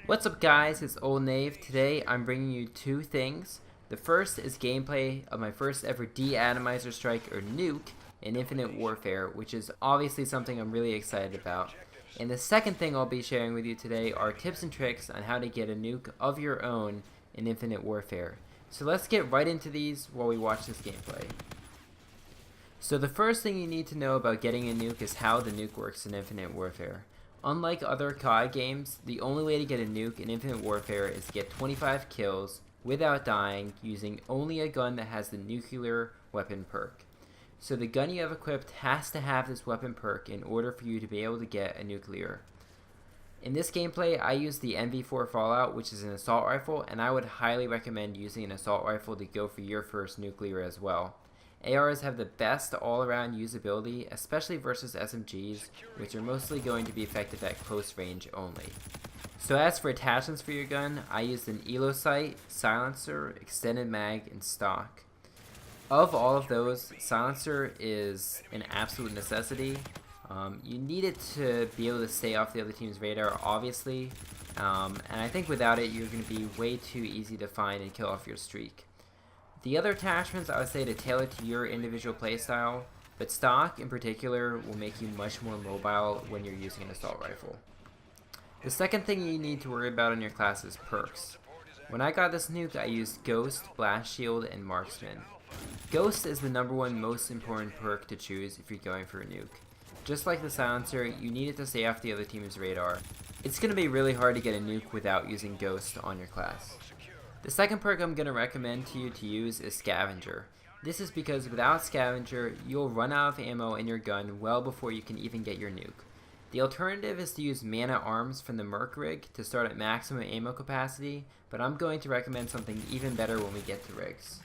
What's up guys, it's Old Knave. Today I'm bringing you two things. The first is gameplay of my first ever De-atomizer strike or nuke in Infinite Warfare, which is obviously something I'm really excited about. And the second thing I'll be sharing with you today are tips and tricks on how to get a nuke of your own in Infinite Warfare. So let's get right into these while we watch this gameplay. So the first thing you need to know about getting a nuke is how the nuke works in Infinite Warfare. Unlike other COD games, the only way to get a nuke in Infinite Warfare is to get 25 kills without dying using only a gun that has the nuclear weapon perk. So the gun you have equipped has to have this weapon perk in order for you to be able to get a nuclear. In this gameplay, I used the NV4 Fallout, which is an assault rifle, and I would highly recommend using an assault rifle to go for your first nuclear as well. ARs have the best all-around usability, especially versus SMGs, which are mostly going to be effective at close range only. So as for attachments for your gun, I used an ELO sight, silencer, extended mag, and stock. Of all of those, silencer is an absolute necessity. You need it to be able to stay off the other team's radar, obviously, and I think without it you're going to be way too easy to find and kill off your streak. The other attachments I would say to tailor to your individual playstyle, but stock in particular will make you much more mobile when you're using an assault rifle. The second thing you need to worry about in your class is perks. When I got this nuke, I used Ghost, Blast Shield, and Marksman. Ghost is the #1 most important perk to choose if you're going for a nuke. Just like the silencer, you need it to stay off the other team's radar. It's going to be really hard to get a nuke without using Ghost on your class. The second perk I'm going to recommend to you to use is Scavenger. This is because without Scavenger, you'll run out of ammo in your gun well before you can even get your nuke. The alternative is to use man-at-arms from the Merc rig to start at maximum ammo capacity, but I'm going to recommend something even better when we get to rigs.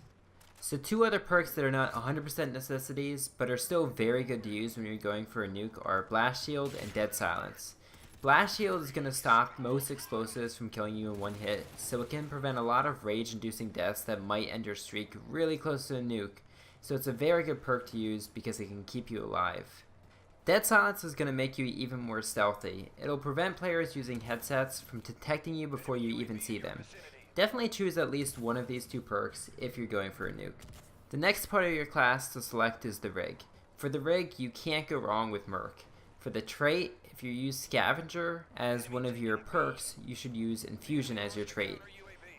So two other perks that are not 100% necessities, but are still very good to use when you're going for a nuke are Blast Shield and Dead Silence. Blast Shield is going to stop most explosives from killing you in one hit, so it can prevent a lot of rage-inducing deaths that might end your streak really close to a nuke, so it's a very good perk to use because it can keep you alive. Dead Silence is going to make you even more stealthy. It'll prevent players using headsets from detecting you before you even see them. Definitely choose at least one of these two perks if you're going for a nuke. The next part of your class to select is the rig. For the rig, you can't go wrong with Merc. For the trait, if you use Scavenger as one of your perks, you should use Infusion as your trait.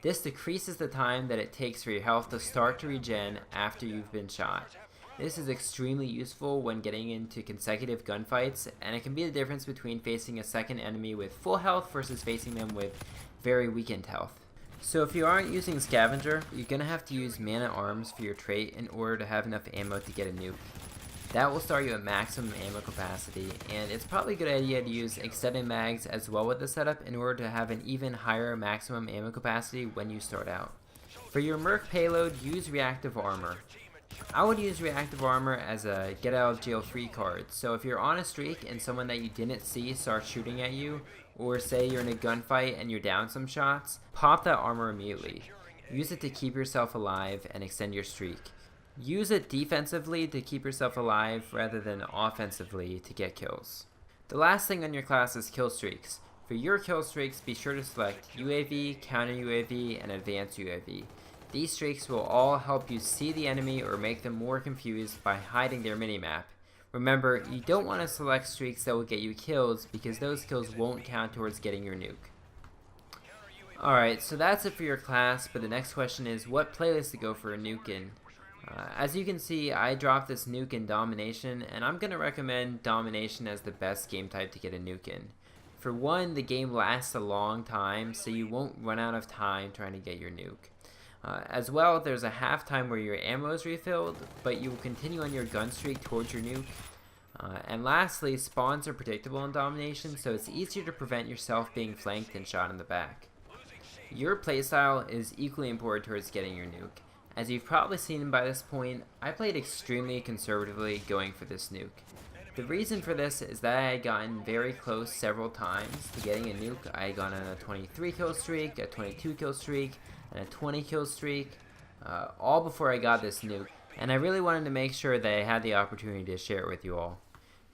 This decreases the time that it takes for your health to start to regen after you've been shot. This is extremely useful when getting into consecutive gunfights, and it can be the difference between facing a second enemy with full health versus facing them with very weakened health. So if you aren't using Scavenger, you're going to have to use man-at-arms for your trait in order to have enough ammo to get a nuke. That will start you at maximum ammo capacity, and it's probably a good idea to use extended mags as well with the setup in order to have an even higher maximum ammo capacity when you start out. For your Merc payload, use Reactive armor. I would use Reactive armor as a get out of jail free card, so if you're on a streak and someone that you didn't see starts shooting at you, or say you're in a gunfight and you're down some shots, pop that armor immediately. Use it to keep yourself alive and extend your streak. Use it defensively to keep yourself alive rather than offensively to get kills. The last thing on your class is kill streaks. For your kill streaks, be sure to select UAV, counter UAV, and advanced UAV. These streaks will all help you see the enemy or make them more confused by hiding their minimap. Remember, you don't want to select streaks that will get you kills because those kills won't count towards getting your nuke. Alright, so that's it for your class, but the next question is what playlist to go for a nuke in. As you can see, I dropped this nuke in Domination, and I'm going to recommend Domination as the best game type to get a nuke in. For one, the game lasts a long time, so you won't run out of time trying to get your nuke. As well, there's a halftime where your ammo is refilled, but you will continue on your gun streak towards your nuke. And lastly, spawns are predictable in Domination, so it's easier to prevent yourself being flanked and shot in the back. Your playstyle is equally important towards getting your nuke. As you've probably seen by this point, I played extremely conservatively going for this nuke. The reason for this is that I had gotten very close several times to getting a nuke. I had gone on a 23 kill streak, a 22 kill streak, and a 20 kill streak, all before I got this nuke, and I really wanted to make sure that I had the opportunity to share it with you all.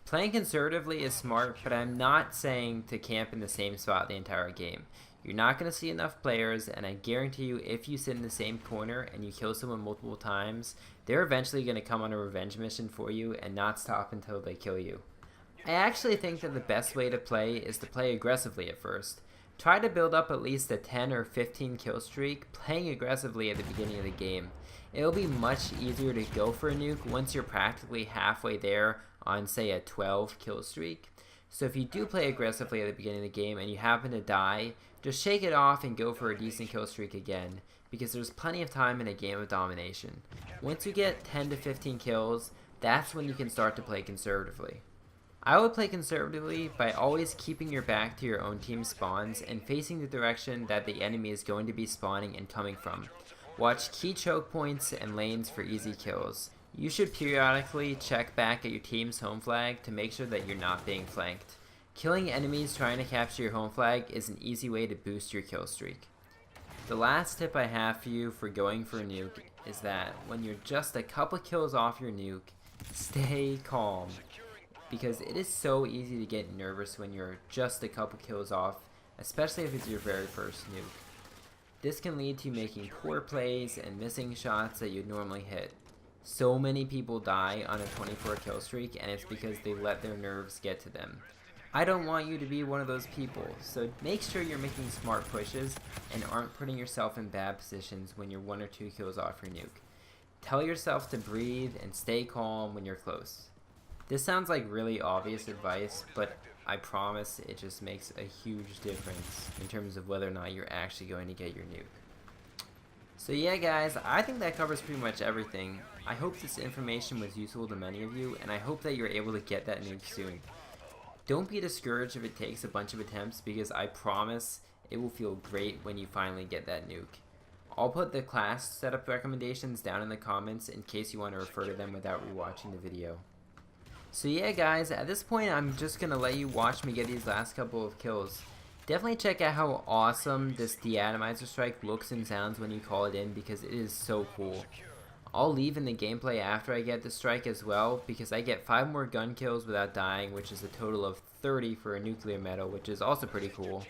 Playing conservatively is smart, but I'm not saying to camp in the same spot the entire game. You're not going to see enough players, and I guarantee you if you sit in the same corner and you kill someone multiple times, they're eventually going to come on a revenge mission for you and not stop until they kill you. I actually think that the best way to play is to play aggressively at first. Try to build up at least a 10 or 15 kill streak playing aggressively at the beginning of the game. It'll be much easier to go for a nuke once you're practically halfway there on, say, a 12 kill streak. So if you do play aggressively at the beginning of the game and you happen to die, just shake it off and go for a decent kill streak again, because there's plenty of time in a game of domination. Once you get 10 to 15 kills, that's when you can start to play conservatively. I would play conservatively by always keeping your back to your own team spawns and facing the direction that the enemy is going to be spawning and coming from. Watch key choke points and lanes for easy kills. You should periodically check back at your team's home flag to make sure that you're not being flanked. Killing enemies trying to capture your home flag is an easy way to boost your kill streak. The last tip I have for you for going for a nuke is that when you're just a couple kills off your nuke, stay calm. Because it is so easy to get nervous when you're just a couple kills off, especially if it's your very first nuke. This can lead to making poor plays and missing shots that you'd normally hit. So many people die on a 24 kill streak, and it's because they let their nerves get to them. I don't want you to be one of those people, so make sure you're making smart pushes and aren't putting yourself in bad positions when you're 1 or 2 kills off your nuke. Tell yourself to breathe and stay calm when you're close. This sounds like really obvious advice, but I promise it just makes a huge difference in terms of whether or not you're actually going to get your nuke. So yeah guys, I think that covers pretty much everything. I hope this information was useful to many of you, and I hope that you're able to get that nuke soon. Don't be discouraged if it takes a bunch of attempts, because I promise it will feel great when you finally get that nuke. I'll put the class setup recommendations down in the comments in case you want to refer to them without rewatching the video. So yeah guys, at this point I'm just going to let you watch me get these last couple of kills. Definitely check out how awesome this De-atomizer strike looks and sounds when you call it in, because it is so cool. I'll leave in the gameplay after I get the strike as well, because I get 5 more gun kills without dying, which is a total of 30 for a nuclear medal, which is also pretty cool.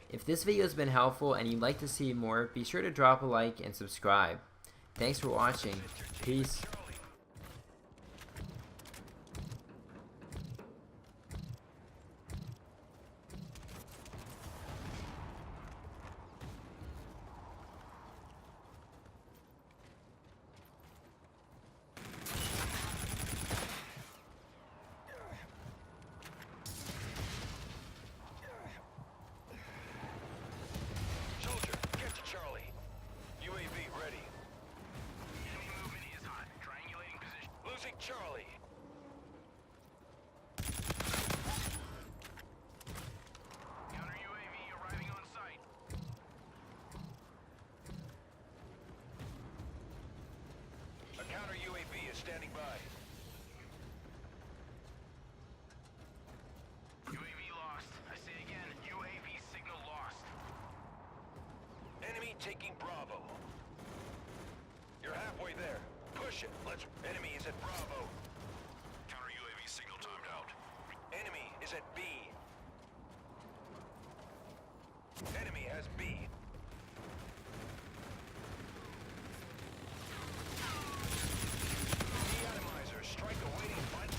If this video has been helpful and you'd like to see more, be sure to drop a like and subscribe. Thanks for watching. Peace. Charlie. Counter UAV arriving on site. A counter UAV is standing by. UAV lost. I say again, UAV signal lost. Enemy taking Bravo. You're halfway there. Push it. Let's. Enemy is at Bravo. Counter UAV signal timed out. Enemy is at B. Enemy has B. De-atomizer, strike awaiting fight.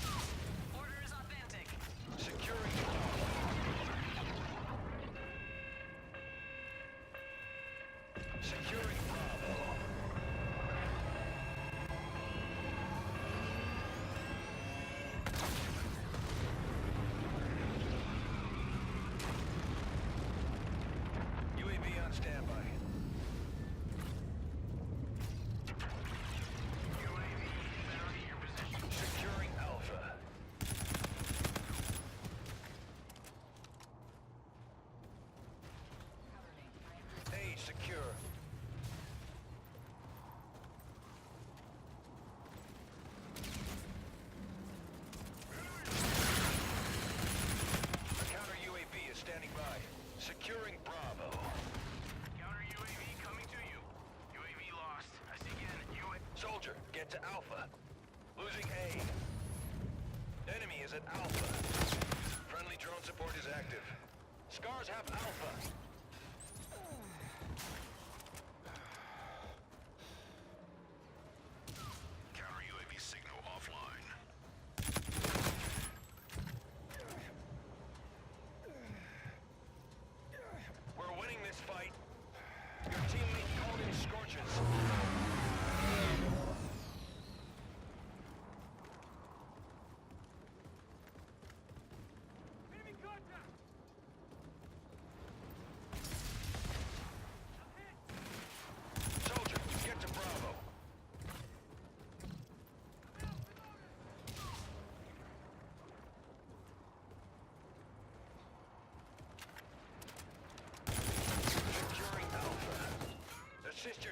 Order is authentic. Securing Bravo. Securing Bravo. Standby. UAV better your position. Securing Alpha. A secure. A counter UAV is standing by. Securing Bravo. Soldier, get to Alpha. Losing A. Enemy is at Alpha. Friendly drone support is active. Scars have Alpha.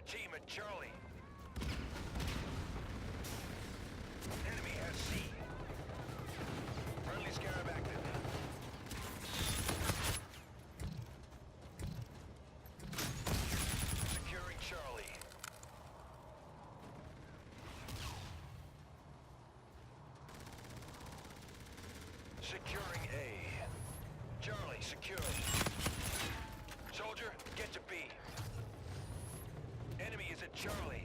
your team at Charlie. Enemy has C. Friendly Scarab active. Securing Charlie. Securing A. Charlie, secured. Soldier, get to B. Enemy is at Charlie.